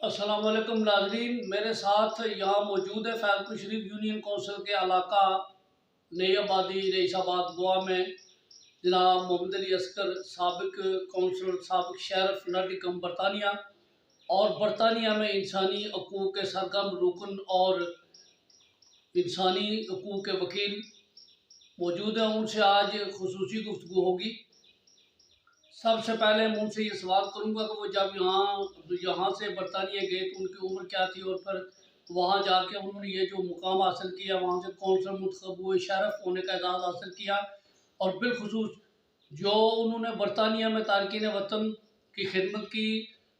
السلام علیکم ناظرین، میرے ساتھ یہاں موجود ہے فیض پور شریف یونین کونسل کے علاقہ نئی آبادی رئیس آباد گوا میں جناب محمد علی اصغر، سابق کونسلر، سابق شیرف نرڈکم برطانیہ اور برطانیہ میں انسانی حقوق کے سرگرم رکن اور انسانی حقوق کے وکیل موجود ہیں۔ ان سے آج خصوصی گفتگو ہوگی۔ سب سے پہلے میں ان سے یہ سوال کروں گا کہ وہ جب یہاں سے برطانیہ گئے تو ان کی عمر کیا تھی، اور پھر وہاں جا کے انہوں نے یہ جو مقام حاصل کیا، وہاں سے کونسل منتخب ہوئے، شیرف ہونے کا اعزاز حاصل کیا، اور بالخصوص جو انہوں نے برطانیہ میں تارکین وطن کی خدمت کی،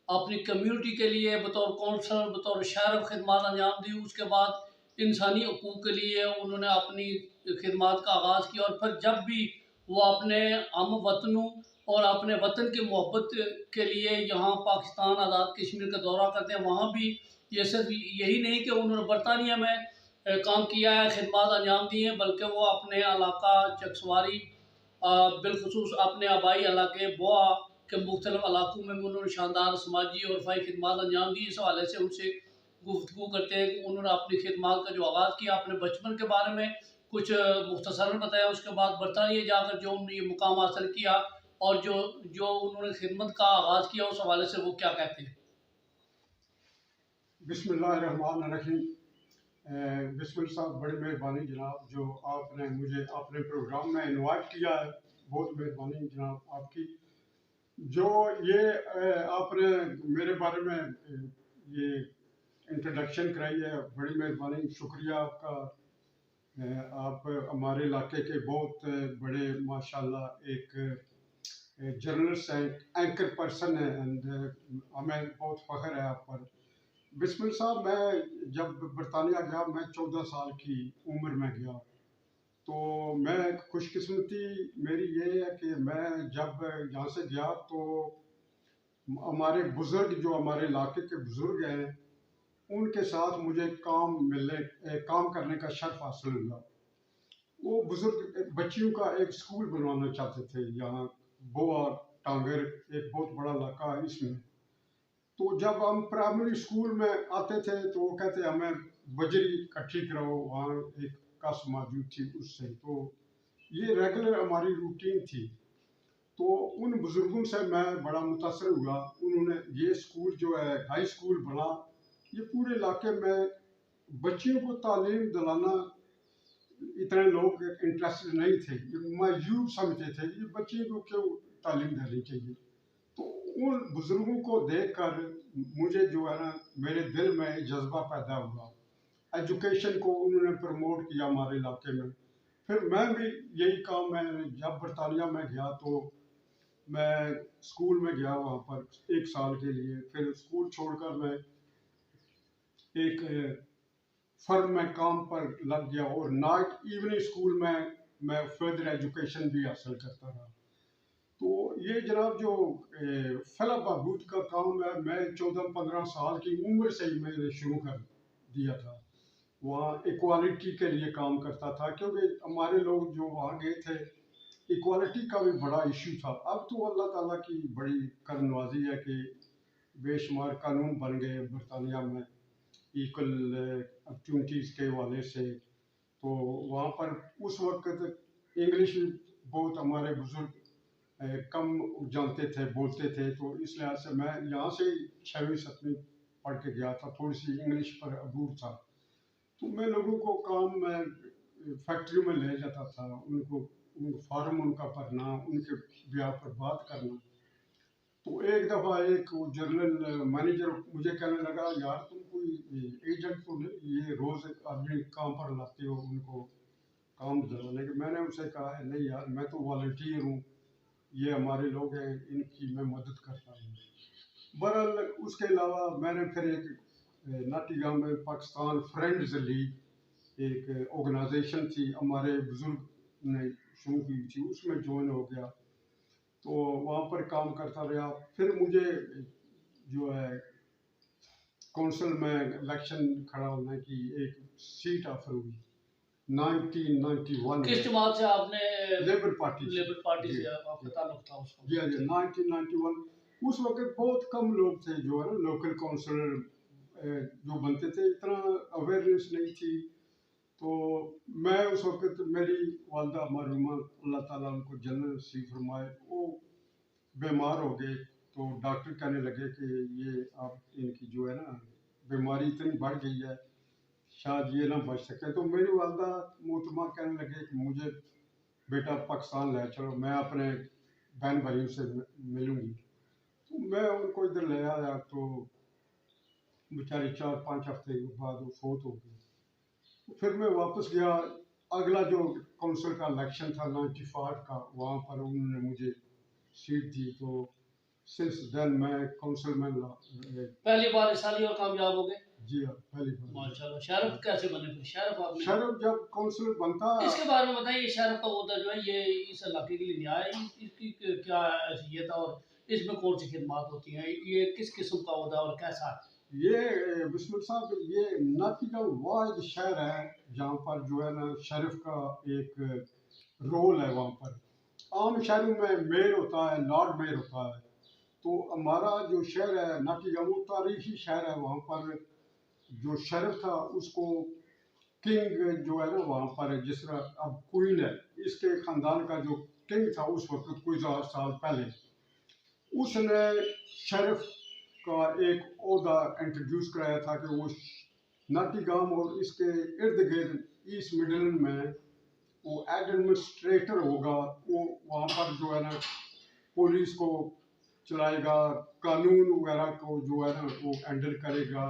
اپنی کمیونٹی کے لیے بطور کونسل، بطور شیرف خدمات انجام دی۔ اس کے بعد انسانی حقوق کے لیے انہوں نے اپنی خدمات کا آغاز کیا، اور پھر جب بھی وہ اپنے ہم وطنوں اور اپنے وطن کی محبت کے لیے یہاں پاکستان آزاد کشمیر کا دورہ کرتے ہیں، وہاں بھی یہ صرف یہی نہیں کہ انہوں نے برطانیہ میں کام کیا ہے، خدمات انجام دی ہیں، بلکہ وہ اپنے علاقہ چکسواری، بالخصوص اپنے آبائی علاقے بوا کے مختلف علاقوں میں بھی انہوں نے شاندار سماجی اور رفاہی خدمات انجام دی۔ اس حوالے سے ان سے گفتگو کرتے ہیں کہ انہوں نے اپنی خدمات کا جو آغاز کیا، اپنے بچپن کے بارے میں کچھ مختصراً بتایا، اس کے بعد برطانیہ جا کر جو انہوں نے یہ مقام حاصل کیا اور جو انہوں نے خدمت کا آغاز کیا، اس حوالے سے وہ کیا کہتے ہیں۔ بسم اللہ الرحمن الرحیم۔ بسم اللہ صاحب، بڑی مہربانی جناب، جو آپ نے مجھے اپنے پروگرام میں انوائٹ کیا ہے، بہت مہربانی جناب آپ کی۔ جو یہ آپ نے میرے بارے میں یہ انٹروڈکشن کرائی ہے، بڑی مہربانی، شکریہ آپ کا۔ آپ ہمارے علاقے کے بہت بڑے ماشاءاللہ ایک جرنلسٹ ہیں، اینکر پرسن ہیں، اینڈ ہمیں بہت فخر ہے آپ پر۔ بسم اللہ صاحب، میں جب برطانیہ گیا، میں 14 سال کی عمر میں گیا، تو میں خوش قسمتی میری یہ ہے کہ میں جب یہاں سے گیا تو ہمارے بزرگ، جو ہمارے علاقے کے بزرگ ہیں، ان کے ساتھ مجھے کام کرنے کا شرف حاصل ہوا۔ وہ بزرگ بچیوں کا ایک اسکول بنوانا چاہتے تھے یہاں بوا ٹانگر، ایک بہت بڑا علاقہ ہے اس میں۔ تو جب ہم پرائمری اسکول میں آتے تھے تو وہ کہتے ہمیں بجری اکٹھی کراؤ، وہاں ایک کس موجود تھی اس سے، تو یہ ریگولر ہماری روٹین تھی۔ تو ان بزرگوں سے میں بڑا متاثر ہوا۔ انہوں نے یہ اسکول جو ہے ہائی اسکول بنا، یہ پورے علاقے میں بچیوں کو تعلیم دلانا اتنے لوگ انٹرسٹڈ نہیں تھے، مایوب سمجھتے تھے یہ بچیوں کو کیوں تعلیم دینی چاہیے۔ تو ان بزرگوں کو دیکھ کر مجھے جو ہے نا، میرے دل میں جذبہ پیدا ہوا۔ ایجوکیشن کو انہوں نے پروموٹ کیا ہمارے علاقے میں۔ پھر میں بھی یہی کام، میں جب برطانیہ میں گیا تو میں اسکول میں گیا وہاں پر 1 سال کے لیے، پھر اسکول چھوڑ کر میں ایک فرم میں کام پر لگ گیا، اور نائٹ ایوننگ اسکول میں فردر ایجوکیشن بھی حاصل کرتا رہا۔ تو یہ جناب جو فلاح بہبود کا کام ہے، میں 14-15 سال کی عمر سے ہی میں نے شروع کر دیا تھا۔ وہاں ایکوالٹی کے لیے کام کرتا تھا، کیونکہ ہمارے لوگ جو وہاں گئے تھے، ایکوالٹی کا بھی بڑا ایشو تھا۔ اب تو اللہ تعالیٰ کی بڑی کرم نوازی ہے کہ بے شمار قانون بن گئے برطانیہ میں ایکول اپرچونٹیز کے حوالے سے۔ تو وہاں پر اس وقت انگلش بہت ہمارے بزرگ کم جانتے تھے، بولتے تھے، تو اس لحاظ سے میں یہاں سے 6ویں-7ویں پڑھ کے گیا تھا، تھوڑی سی انگلش پر عبور تھا۔ تو میں لوگوں کو کام میں فیکٹریوں میں لے جاتا تھا، ان کو فارم ان کا بھرنا، ان کے بیاہ پر بات کرنا۔ تو ایک دفعہ ایک جنرل مینیجر مجھے کہنے لگا، یار تم کوئی ایجنٹ تو نہیں، یہ روز آدمی کام پر لاتے ہو ان کو کام دلانے کے؟ میں نے ان سے کہا ہے نہیں یار، میں تو والنٹیئر ہوں، یہ ہمارے لوگ ہیں، ان کی میں مدد کرتا ہوں۔ بہرحال اس کے علاوہ میں نے پھر ایک ناٹیگام میں پاکستان فرینڈز لیگ ایک آرگنائزیشن تھی، ہمارے بزرگ نے شروع کی تھی، اس میں جوائن ہو گیا، تو وہاں پر کام کرتا رہا۔ پھر مجھے جو ہے کونسل میں الیکشن کھڑا ہونے کی ایک سیٹ آفر ہوئی 1991۔ کس جماعت سے آپ نے؟ لیبر پارٹی سے آپ کا تعلق تھا اس کو؟ جی 1991 उस वक्त बहुत कम लोग थे जो है ना लोकल काउंसलर जो बनते थे, इतना अवेयरनेस नहीं थी। तो मैं उस वक्त मेरी वालदा मरहुमा अल्लाह ताला उनको जन्नत नसीब फरमाए, वो बीमार हो गए। तो डॉक्टर कहने लगे कि ये आप इनकी जो है ना बीमारी इतनी बढ़ गई है, शायद ये ना बच सके। तो मेरी वालदा मोहतरमा कहने लगे कि मुझे बेटा पाकिस्तान ले चलो, मैं अपने बहन भाइयों से मिलूंगी। तो मैं उनको इधर ले आया, तो बेचारी 4-5 हफ्ते के बाद वो फोत हो गई। तो फिर मैं वापस गया। अगला जो काउंसिल का इलेक्शन था 95 का, वहाँ पर उन्होंने मुझे सीट दी। तो सिंस देन मैं काउंसिल में पहली बार साली और कामयाब हो गए। जी हाँ, पहली बार। माशाल्लाह। शरीफ कैसे बने फिर? शरीफ आपने शरीफ जब काउंसिल बनता, इसके बारे में बताइए। शरीफ का ओहदा जो है ये इस इलाके के लिए नहीं आया, इसकी क्या हैसियत है और इसमें कौन सी खिदमत होती हैं? ये किस किस्म का ओहदा और कैसा है? ये बिस्मिल साहब, ये नाटिकल वाइड शहर है जहाँ पर जो है ना शरीफ का एक रोल है। वहाँ पर आम शहरों में मेयर होता है, लॉर्ड मेयर होता है। तो हमारा जो शहर है नाटिकल, वो तारीखी शहर है। वहाँ पर जो शरीफ था उसको किंग जो है ना वहाँ पर, जिस तरह अब क्वीन है, इसके ख़ानदान का जो किंग था उस वक्त कुछ साल पहले, उसने शरीफ का एक ओहदा इंट्रोड्यूस कराया था कि वो नाटिगाम और इसके इर्द गिर्द ईस्ट मिडलैंड में वो एडमिनिस्ट्रेटर होगा। वो वहाँ पर जो है ना पुलिस को चलाएगा, कानून वगैरह को जो है ना वो हैंडल करेगा,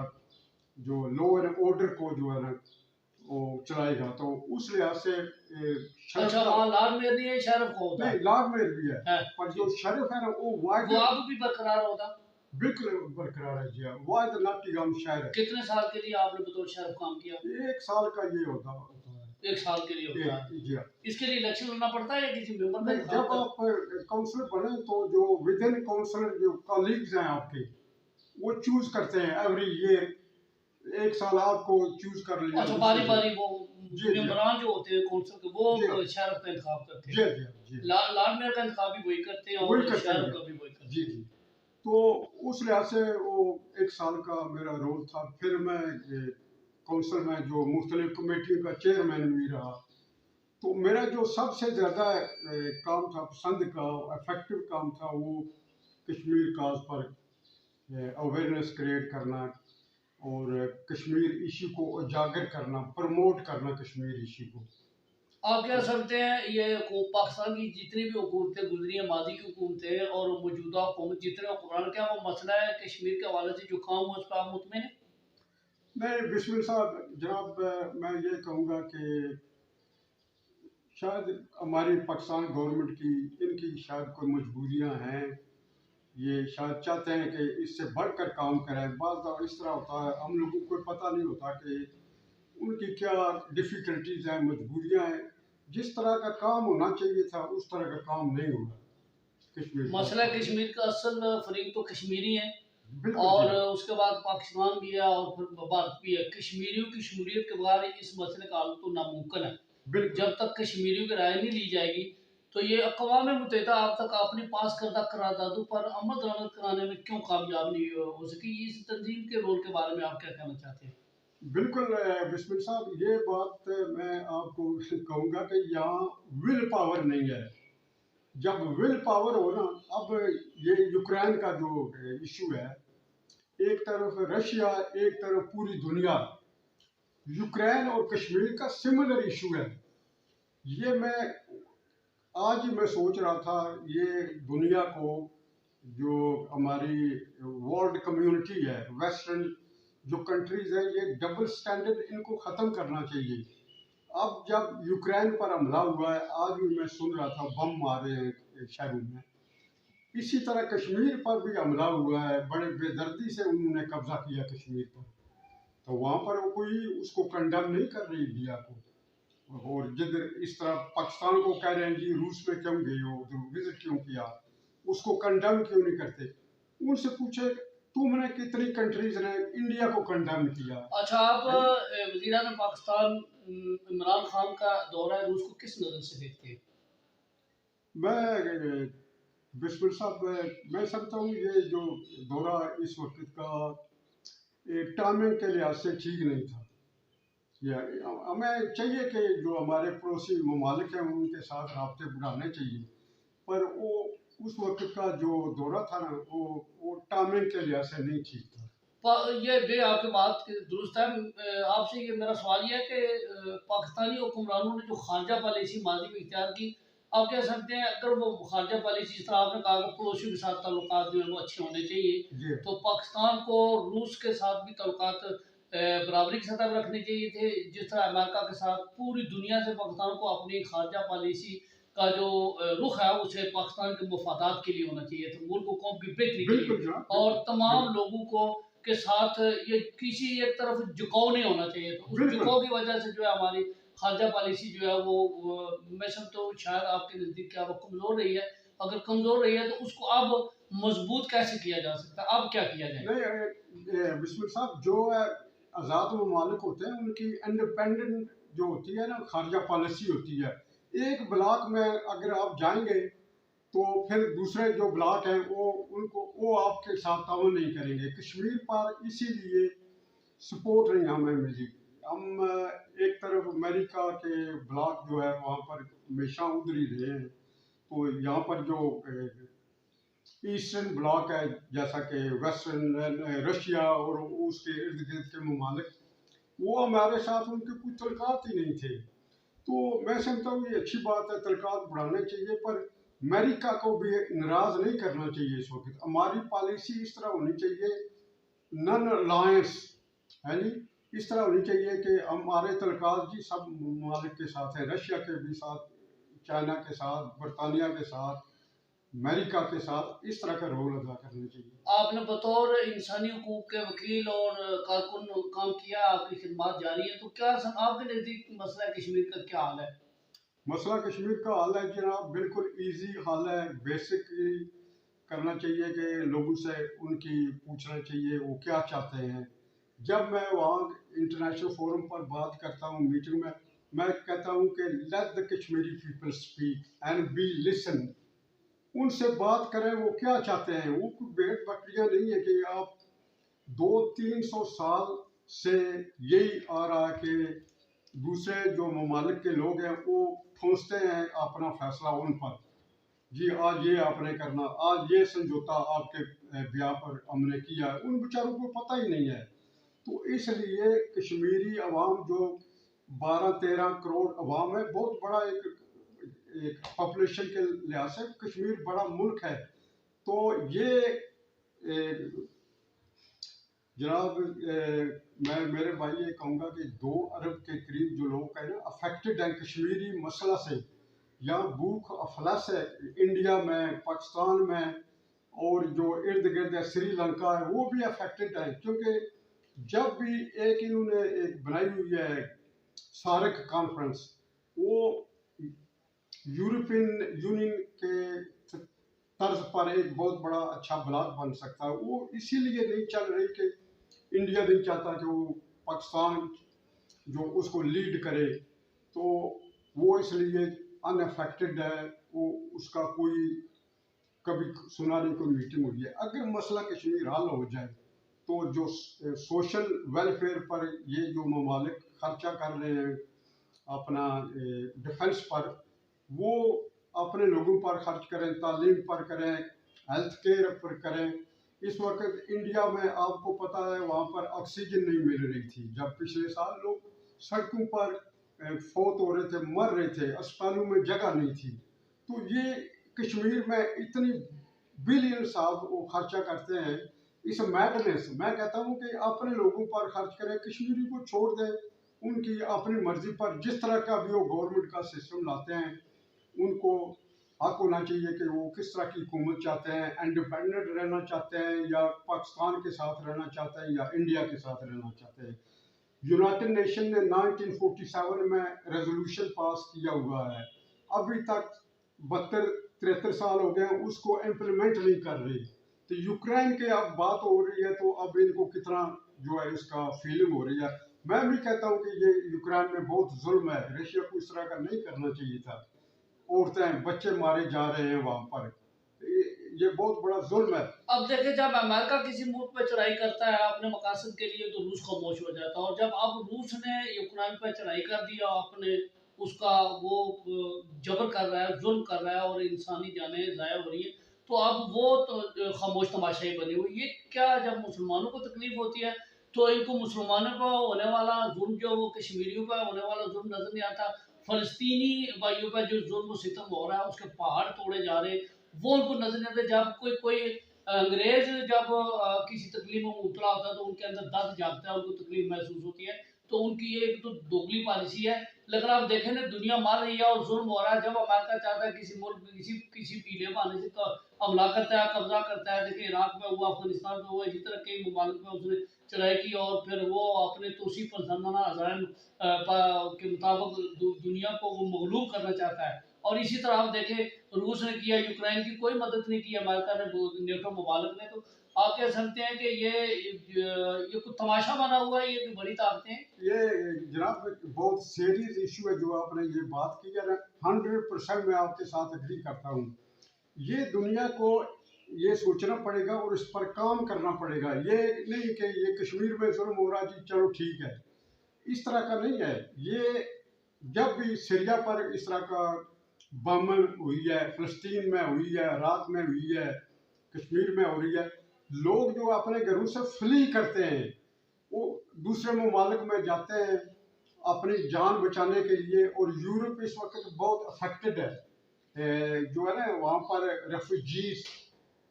जो लॉ एंड ऑर्डर को जो है ना वो चलाएगा। तो उस लिहाज से अच्छा, वहाँ लॉर्ड मेयर नहीं है, शरीफ को होता है? नहीं, लॉर्ड मेयर भी है, है। पर जो शरीफ है ना वो वो वाइड अब भी बरकरार होता? बिल्कुल बरकरार है जी। वाइड नाटिगाम शहर है। कितने साल के लिए आपने बतौर शरीफ काम किया? 1 साल का ये होता है। 1 साल के लिए होता है। जी हाँ। इसके लिए इलेक्शन लड़ना पड़ता है या किसी मेंबर का नहीं, इंतखाब जब आप काउंसलर बने तो जो विद इन काउंसलर जो कॉलीग्स हैं आपके, वो चूज करते हैं एवरी ईयर। 1 साल आपको चूज कर लिया। अच्छा, बारी बारी वो जी। मेंबरान जो होते हैं काउंसिल के, वो जी। शहर का इंतखाब करते जी हैं। जी जी लॉर्ड मेयर का इंतखाब भी वही करते हैं वही और करते शहर हैं। का भी वही करते जी हैं। जी। तो उस लिहाज से वो 1 साल का मेरा रोल था। फिर मैं काउंसिल में जो मुख्तलिफ कमेटियों का चेयरमैन भी रहा। तो मेरा जो सबसे ज़्यादा काम था, पसंद का इफेक्टिव काम था, वो कश्मीर काज पर अवेयरनेस क्रिएट करना और कश्मीर इशू को उजागर करना, प्रमोट करना कश्मीर इशू को। आप क्या समझते हैं ये पाकिस्तान की जितनी भी हुकूमतें गुजरी हैं, माजी की हुकूमतें और मौजूदा हुकूमत जितने हुक्मरान, क्या वो मसला है कश्मीर के हवाले से जो काम हुआ उस पर आप मुतमिन हैं? नहीं बिस्मिल साहब जनाब, मैं ये कहूँगा कि शायद हमारी पाकिस्तान गवर्नमेंट की, इनकी शायद कोई मजबूरियाँ हैं। ये शायद चाहते हैं कि इससे बढ़कर काम करें। बाज़ दफ़ा इस तरह होता है, हम लोगों को पता नहीं होता कि उनकी क्या डिफ़िकल्टीज़ हैं, मजबूरियाँ हैं। जिस तरह का काम होना चाहिए था उस तरह का काम नहीं हुआ कश्मीर का। मसला कश्मीर का असल फरीक तो कश्मीरी है बिल्कुल और जी। उसके बाद पाकिस्तान भी है और फिर भारत भी है। कश्मीरियों की शमूलियत के बगैर इस मसले का हल तो नामुमकिन है। बिल्कुल जब तक कश्मीरियों की राय नहीं ली जाएगी तो ये अक़वाम मुत्तहिदा अब तक अपनी पास करदा करारदादों पर अमल दरामद कराने में क्यों कामयाब नहीं हो सकी? इस तंजीम के रोल के बारे में आप क्या कहना चाहते हैं? बिल्कुल बिस्मिल साहब, ये बात मैं आपको कहूँगा कि यहाँ विल पावर नहीं है। जब विल पावर हो ना, अब ये यूक्रेन का जो इशू है, एक तरफ रशिया, एक तरफ पूरी दुनिया, यूक्रेन और कश्मीर का सिमिलर इशू है। ये मैं आज ही मैं सोच रहा था, ये दुनिया को, जो हमारी वर्ल्ड कम्युनिटी है, वेस्टर्न जो कंट्रीज है, ये डबल स्टैंडर्ड इनको ख़त्म करना चाहिए। अब जब यूक्रेन पर हमला हुआ है, आज भी मैं सुन रहा था बम मारे हैं शहरों में। इसी तरह कश्मीर पर भी हमला हुआ है, बड़े बेदर्दी से उन्होंने कब्जा किया कश्मीर पर। तो वहाँ पर कोई उसको कंडेम नहीं कर रही इंडिया को। और जिधर इस तरह पाकिस्तान को कह रहे हैं जी रूस में क्यों गए हो, उधर विजिट क्यों किया, उसको कंडेम क्यों नहीं करते? उनसे पूछे तुमने कितनी कंट्रीज ने इंडिया को कंडेम किया। अच्छा, आप वज़ीर-ए-आज़म पाकिस्तान इमरान खान का दौरा है रूस को किस नज़र से देखते हैं? मैं बिस्मिल साहब, मैं समझता हूँ ये जो दौरा इस वक्त का टाइमिंग के लिहाज से ठीक नहीं था। या हमें चाहिए कि जो हमारे पड़ोसी ममालिक हैं उनके साथ राब्ते बढ़ाने चाहिए, पर वो उस वक्त का जो दौरा था ना वो टाइमिंग के लिहाज से नहीं ठीक था। ये आपकी बात दुरुस्त है। आपसे ये मेरा सवाल ये है कि पाकिस्तानी हुक्मरानों ने जो खारजा पॉलिसी माजी में इख्तियार की, आप कह सकते हैं अगर वो खारजा पॉलिसी जिस तरह आपने कहा कि पड़ोसियों के साथ ताल्लुकात जो है वो अच्छे होने चाहिए, जी तो पाकिस्तान को रूस के साथ भी ताल्लुकात बराबरी की सतह पर रखने चाहिए थे। जिस तरह अमेरिका के साथ पूरी दुनिया से पाकिस्तान को अपनी खारजा पॉलिसी का जो रुख है उसे पाकिस्तान के मफादात के लिए होना चाहिए था, मुल्क कौम की बेहतरी के बिल्कुल लिए, जनाब, और बिल्कुल तमाम बिल्कुल लोगों को के साथ ये किसी एक तरफ झुकाव नहीं होना चाहिए। तो उस बिल्कुल। झुकाव की वजह से जो है हमारी खारजा पॉलिसी जो है वो मैं समझता हूँ शायद आपके नज़दीक क्या वो कमज़ोर रही है। अगर कमज़ोर रही है तो उसको अब मजबूत कैसे किया जा सकता है, अब क्या किया जाए? नहीं, बिस्मिल साहब, जो है आज़ाद ममालिक होते हैं उनकी इंडिपेंडेंट जो होती है ना खारजा पॉलिसी होती है। एक ब्लॉक में अगर आप जाएंगे तो फिर दूसरे जो ब्लॉक हैं वो आपके साथ ताउन नहीं करेंगे। कश्मीर पर इसीलिए सपोर्ट नहीं हमें मिली। हम एक तरफ अमेरिका के ब्लॉक जो है वहाँ पर हमेशा उधर ही रहे हैं। तो यहाँ पर जो ईस्टर्न ब्लॉक है, जैसा कि वेस्टर्न रशिया और उसके इर्द गिर्द के ममालिक, वो हमारे साथ उनके कोई तल्लुकात ही नहीं थे। तो मैं समझता हूँ ये अच्छी बात है, तल्लुकात बढ़ाने चाहिए, पर अमेरिका को भी नाराज नहीं करना चाहिए। इस वक्त हमारी पॉलिसी इस तरह होनी चाहिए, नन अलायंस है जी, इस तरह होनी चाहिए कि हमारे तल्लुकात जी सब ममालिक के साथ है, रशिया के भी साथ, चाइना के साथ, बरतानिया के साथ, अमेरिका के साथ, इस तरह का रोल अदा करना चाहिए। आपने बतौर इंसानी हकूक के वकील और कारकुन काम किया, आपकी खिदमत जारी है, तो क्या आपके नज़दीक मसला कश्मीर का क्या हाल है? मसला कश्मीर का हाल है जनाब, बिल्कुल इजी हाल है। बेसिक करना चाहिए कि लोगों से उनकी पूछना चाहिए वो क्या चाहते हैं। जब मैं वहाँ इंटरनेशनल फोरम पर बात करता हूँ मीटिंग में, मैं कहता हूँ कि let the Kashmiri people speak and B listen. उनसे बात करें वो क्या चाहते हैं। वो कोई भेड़ बकरियां नहीं है कि आप 200-300 साल से यही आ रहा है कि दूसरे जो ममालिक के लोग हैं वो ठोंसते हैं अपना फैसला उन पर। जी आज ये आपने करना, आज ये समझौता आपके ब्याह पर हमने किया, उन बेचारों को पता ही नहीं है। तो इसलिए कश्मीरी अवाम जो 12-13 करोड़ अवाम है, बहुत बड़ा एक पॉपुलेशन के लिहाज से कश्मीर बड़ा मुल्क है। तो ये जनाब, मैं मेरे भाई ये कहूँगा कि 2 अरब के करीब जो लोग हैं ना अफेक्टेड हैं कश्मीरी मसला से। यहाँ भूख अफलास है इंडिया में, पाकिस्तान में, और जो इर्द गिर्द है श्रीलंका है वो भी अफेक्टेड है। क्योंकि जब भी एक इन्होंने एक बनाई हुई है सार्क कॉन्फ्रेंस, वो यूरोपियन यूनियन के तर्ज पर एक बहुत बड़ा अच्छा ब्लॉक बन सकता है। वो इसीलिए नहीं चल रही कि इंडिया नहीं चाहता कि वो पाकिस्तान जो उसको लीड करे। तो वो इसलिए अनअफेक्टेड है। वो उसका कोई कभी सुना नहीं कोई मीटिंग हुई है। अगर मसला कश्मीर हल हो जाए तो जो सोशल वेलफेयर पर ये जो ममालिक खर्चा कर रहे हैं अपना डिफेंस पर, वो अपने लोगों पर खर्च करें, तालीम पर करें, हेल्थ केयर पर करें। इस वक्त इंडिया में आपको पता है वहाँ पर ऑक्सीजन नहीं मिल रही थी। जब पिछले साल लोग सड़कों पर फौत हो रहे थे, मर रहे थे, अस्पतालों में जगह नहीं थी। तो ये कश्मीर में इतनी बिलियन साहब वो खर्चा करते हैं। इस मैडनेस, मैं कहता हूँ कि अपने लोगों पर खर्च करें, कश्मीरी को छोड़ दें उनकी अपनी मर्जी पर। जिस तरह का भी वो गवर्नमेंट का सिस्टम लाते हैं, उनको हक होना चाहिए कि वो किस तरह की हुकूमत चाहते हैं, इंडिपेंडेंट रहना चाहते हैं या पाकिस्तान के साथ रहना चाहते हैं या इंडिया के साथ रहना चाहते हैं। यूनाइटेड नेशन ने 1947 में रेजोल्यूशन पास किया हुआ है, अभी तक 72-73 साल हो गए हैं, उसको इम्प्लीमेंट नहीं कर रही। तो यूक्रेन के अब बात हो रही है तो अब इनको कितना जो है इसका फीलिंग हो रही है। मैं भी कहता हूँ कि ये यूक्रेन में बहुत जुल्म है, रशिया को इस तरह का नहीं करना चाहिए था। औरतें बच्चे मारे जा रहे हैं वहाँ पर। ये बहुत बड़ा जुल्म है। अब देखिए, जब अमेरिका किसी मुल्क पे चढ़ाई करता है अपने मकासद के लिए, तो रूस खामोश हो जाता है, और जब अब रूस ने यूक्रेन पे चढ़ाई कर दी और अपने उसका वो जबर कर रहा है, जुल्म कर रहा है, और इंसानी जानें ज़ाया हो रही है, तो अब वो तो खामोश तमाशाई बनी हुई। ये क्या, जब मुसलमानों को तकलीफ होती है तो इनको मुसलमानों पर होने वाला जुल्म, जो वो कश्मीरियों पर होने वाला जुल्म नजर नहीं आता, फलस्तीनी भाइयों पर जो जुल्म सितम हो रहा है, उसके पहाड़ तोड़े जा रहे, वो उनको नजर नहीं आता। जब कोई कोई अंग्रेज जब किसी तकलीफ में मुबतला होता है, तो उनके अंदर दर्द जागता है, उनको तकलीफ महसूस होती है, तो उनकी ये एक तो दोगली पॉलिसी है। लेकिन आप देखें ना, दुनिया मर रही है और जुल्म हो रहा है। जब अमेरिका चाहता है किसी मुल्क में किसी पीले बहाने से हमला करता है, कब्जा करता है, देखिए इराक में हुआ, अफगानिस्तान में हुआ, इसी तरह कई ममालिक में उसने चढ़ाई की, और फिर वो अपने तोसी पसंदाना अज़ाइम के मुताबिक दुनिया को वो मगलूब करना चाहता है। और इसी तरह आप देखें, रूस ने किया, यूक्रेन की कोई मदद नहीं की अमेरिका ने, नेटो ममालिक ने। तो आप कह सकते हैं कि ये कुछ तमाशा बना हुआ है, ये कोई बड़ी ताकतें हैं। ये जनाब बहुत सीरियस इशू है जो आपने ये बात की है ना, 100% मैं आपके साथ एग्री करता हूँ। ये दुनिया को ये सोचना पड़ेगा और इस पर काम करना पड़ेगा। ये नहीं कि ये कश्मीर में जुल्म हो रहा जी चलो ठीक है, इस तरह का नहीं है। ये जब भी सीरिया पर इस तरह का बम हुई है, फलस्तीन में हुई है, इराक में हुई है, कश्मीर में हो रही है, लोग जो अपने घरों से फ्ली करते हैं वो दूसरे ममालिक में जाते हैं अपनी जान बचाने के लिए। और यूरोप इस वक्त बहुत अफेक्टेड है, जो है ना वहाँ पर रेफ्यूजीज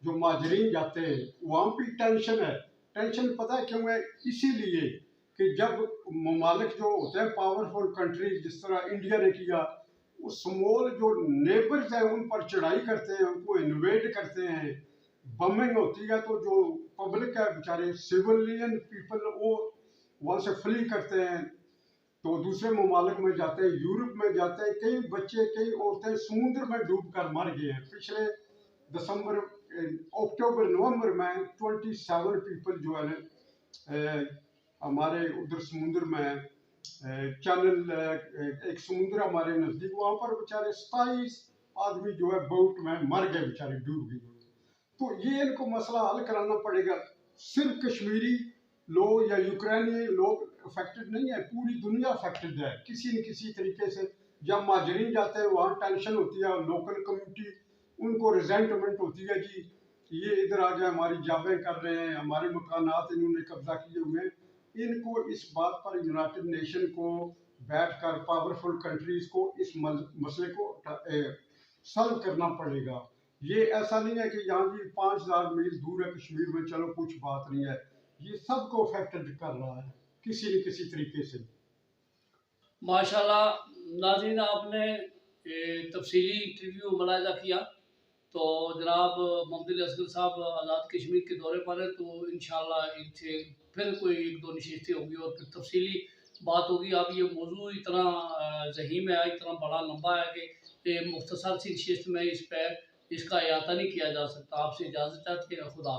जो माजरीन जाते हैं वहाँ भी टेंशन है। टेंशन पता है क्यों है? इसीलिए कि जब ममालिक जो होते हैं पावरफुल कंट्रीज, जिस तरह इंडिया ने किया, वो स्मॉल जो नेबर्स हैं उन पर चढ़ाई करते हैं, उनको इन्वेड करते हैं, बमिंग होती है, तो जो पब्लिक है बेचारे सिविलियन पीपल वो वहाँ से फ्ली करते हैं, तो दूसरे ममालिक में जाते हैं, यूरोप में जाते हैं। कई बच्चे, कई औरतें समुद्र में डूब कर मर गए हैं। पिछले दिसंबर, अक्टूबर, नवंबर में 27 पीपल जो है ना हमारे उधर समुद्र में चैनल, एक समुद्र हमारे नज़दीक, वहाँ पर बेचारे 27 आदमी जो है बोट में मर गए, बेचारे डूब गए। तो ये इनको मसला हल कराना पड़ेगा। सिर्फ कश्मीरी लोग या यूक्रेनी लोग अफेक्टेड नहीं है, पूरी दुनिया अफेक्टेड है किसी न किसी तरीके से। जब माजरीन जाते हैं वहाँ टेंशन होती है, लोकल कम्युनिटी उनको रिजेंटमेंट होती है जी ये इधर आ गए, हमारी जाबें कर रहे हैं, हमारे मकानात इन्होंने कब्जा किए हुए हैं। इनको इस बात पर यूनाइटेड नेशन को बैठकर पावरफुल कंट्रीज को इस मसले को सॉल्व करना पड़ेगा। ये ऐसा नहीं है कि यहाँ भी 5000 मील दूर है कश्मीर में, चलो कुछ बात नहीं है। ये सबको अफेक्टेड कर रहा है किसी न किसी तरीके से। माशाल्लाह, नाज़रीन, आपने तफसीली इंटरव्यू मुलाहिज़ा किया। तो जनाब मोहम्मद अली असगर साहब आज़ाद कश्मीर के दौरे पर है, तो इंशाअल्लाह इनसे फिर कोई 1-2 नशिस्तें होंगी और फिर तफसीली बात होगी। अब ये मौजू इतना ज़हीम है, इतना बड़ा लंबा है कि मुख्तसर सी नशिस्त में इस पर इसका अहाता नहीं किया जा सकता। आपसे इजाज़त चाहते हैं, खुदा।